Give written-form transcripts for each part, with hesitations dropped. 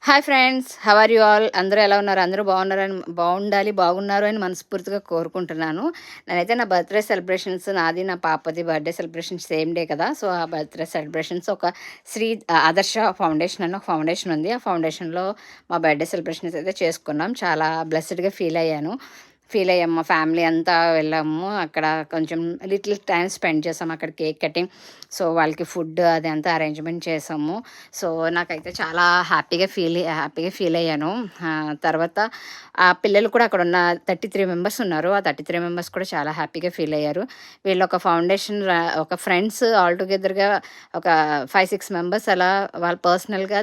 Hi friends, how are you all? అందరూ ఎలా ఉన్నారు? అందరూ బాగున్నారు అని మనస్ఫూర్తిగా కోరుకుంటున్నాను. నేనైతే నా బర్త్డే సెలబ్రేషన్స్, నాది నా పాపది బర్త్డే సెలబ్రేషన్స్ సేమ్ డే కదా. సో ఆ బర్త్డే సెలబ్రేషన్స్ ఒక శ్రీ ఆదర్శ ఫౌండేషన్ అని ఒక ఫౌండేషన్ ఉంది. ఆ ఫౌండేషన్లో మా బర్త్డే సెలబ్రేషన్స్ అయితే చేసుకున్నాం. చాలా బ్లెస్డ్గా ఫీల్ అయ్యాము. మా ఫ్యామిలీ అంతా వెళ్ళాము. అక్కడ కొంచెం లిటిల్ టైం స్పెండ్ చేసాము. అక్కడ కేక్ కటింగ్, సో వాళ్ళకి ఫుడ్ అది అంతా అరేంజ్మెంట్ చేసాము. సో నాకైతే చాలా హ్యాపీగా ఫీల్ అయ్యాను. తర్వాత ఆ పిల్లలు కూడా అక్కడ ఉన్న 33 మెంబర్స్ ఉన్నారు. ఆ 33 మెంబర్స్ కూడా చాలా హ్యాపీగా ఫీల్ అయ్యారు. వీళ్ళు ఒక ఫౌండేషన్ ఒక ఫ్రెండ్స్ ఆల్ టుగెదర్గా ఒక 5-6 మెంబర్స్ అలా వాళ్ళు పర్సనల్గా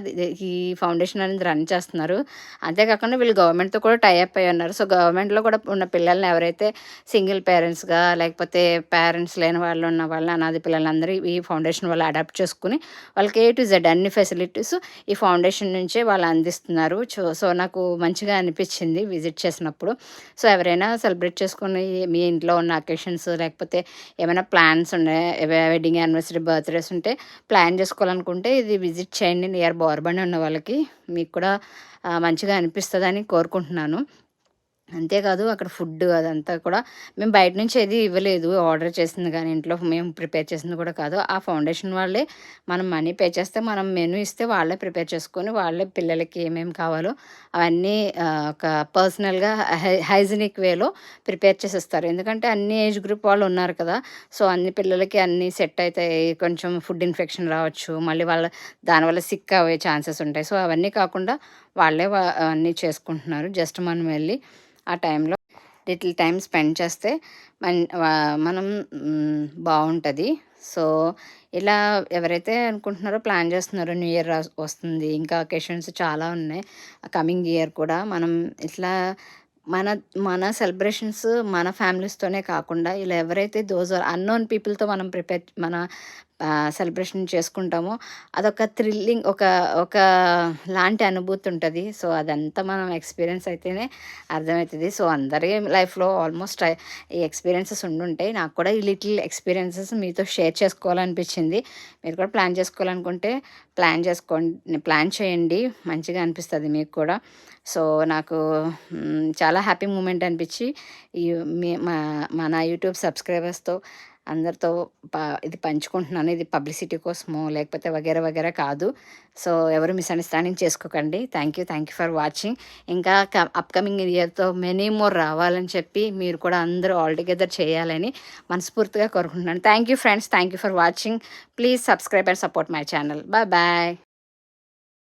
ఈ ఫౌండేషన్ అనేది రన్ చేస్తున్నారు. అంతేకాకుండా వీళ్ళు గవర్నమెంట్తో కూడా టైఅప్ అయి ఉన్నారు. సో గవర్నమెంట్లో కూడా ఉన్న పిల్లల్ని ఎవరైతే సింగిల్ పేరెంట్స్గా, లేకపోతే పేరెంట్స్ లేని వాళ్ళు ఉన్న వాళ్ళని, అనాథ పిల్లలందరూ ఈ ఫౌండేషన్ వాళ్ళు అడాప్ట్ చేసుకుని వాళ్ళకి A to Z అన్ని ఫెసిలిటీస్ ఈ ఫౌండేషన్ నుంచే వాళ్ళు అందిస్తున్నారు. సో నాకు మంచిగా అనిపించింది విజిట్ చేసినప్పుడు. సో ఎవరైనా సెలబ్రేట్ చేసుకుని మీ ఇంట్లో ఉన్న అకేషన్స్, లేకపోతే ఏమైనా ప్లాన్స్ ఉన్నాయి, వెడ్డింగ్ యానివర్సరీ, బర్త్డేస్ ఉంటే ప్లాన్ చేసుకోవాలనుకుంటే ఇది విజిట్ చేయండి. నియర్ బోర్బండ్ ఉన్న వాళ్ళకి మీకు కూడా మంచిగా అనిపిస్తుందని కోరుకుంటున్నాను. అంతేకాదు అక్కడ ఫుడ్ అదంతా కూడా మేము బయట నుంచి ఏది ఇవ్వలేదు. ఆర్డర్ చేసింది కానీ, ఇంట్లో మేము ప్రిపేర్ చేసింది కూడా కాదు. ఆ ఫౌండేషన్ వాళ్ళే మనం మనీ పే చేస్తే, మనం మెనూ ఇస్తే వాళ్ళే ప్రిపేర్ చేసుకొని, వాళ్ళే పిల్లలకి ఏమేమి కావాలో అవన్నీ ఒక పర్సనల్గా హైజీనిక్ వేలో ప్రిపేర్ చేసేస్తారు. ఎందుకంటే అన్ని ఏజ్ గ్రూప్ వాళ్ళు ఉన్నారు కదా. సో అన్ని పిల్లలకి అన్నీ సెట్ అవుతాయి. కొంచెం ఫుడ్ ఇన్ఫెక్షన్ రావచ్చు, మళ్ళీ దానివల్ల సిక్ అయ్యే ఛాన్సెస్ ఉంటాయి. సో అవన్నీ కాకుండా వాళ్ళే అన్నీ చేసుకుంటున్నారు. జస్ట్ మనం వెళ్ళి ఆ టైంలో లిటిల్ టైం స్పెండ్ చేస్తే మనం బాగుంటుంది. సో ఇలా ఎవరైతే అనుకుంటున్నారో, ప్లాన్ చేస్తున్నారో, న్యూ ఇయర్ వస్తుంది, ఇంకా అకేషన్స్ చాలా ఉన్నాయి కమింగ్ ఇయర్ కూడా, మనం ఇట్లా మన మన సెలబ్రేషన్స్ మన ఫ్యామిలీస్తోనే కాకుండా ఇలా ఎవరైతే దోస్ ఆర్ అన్నోన్ పీపుల్తో మనం సెలబ్రేషన్ చేసుకుంటామో అదొక థ్రిల్లింగ్, ఒక ఒక లాంటి అనుభూతి ఉంటుంది. సో అదంతా మనం ఎక్స్పీరియన్స్ అయితేనే అర్థమవుతుంది. సో అందరి లైఫ్లో ఆల్మోస్ట్ ఈ ఎక్స్పీరియన్సెస్ ఉండుంటాయి. నాకు కూడా ఈ లిటిల్ ఎక్స్పీరియన్సెస్ మీతో షేర్ చేసుకోవాలనిపించింది. మీరు కూడా ప్లాన్ చేసుకోవాలనుకుంటే ప్లాన్ చేయండి. మంచిగా అనిపిస్తుంది మీకు కూడా. సో నాకు చాలా హ్యాపీ మూమెంట్ అనిపించి ఈ మన యూట్యూబ్ సబ్స్క్రైబర్స్తో అందరితో ఇది పంచుకుంటున్నాను. ఇది పబ్లిసిటీ కోసమో లేకపోతే వగేరా వగేరా కాదు. సో ఎవరు మిస్అండర్స్టాండింగ్ చేసుకోకండి. Thank you for watching. ఇంకా అప్కమింగ్ ఇయర్తో మెనీ మోర్ రావాలని చెప్పి మీరు కూడా అందరూ ఆల్ టుగెదర్ చేయాలని మనస్ఫూర్తిగా కోరుకుంటున్నాను. Thank you friends, thank you for watching. Please subscribe and support my channel. Bye.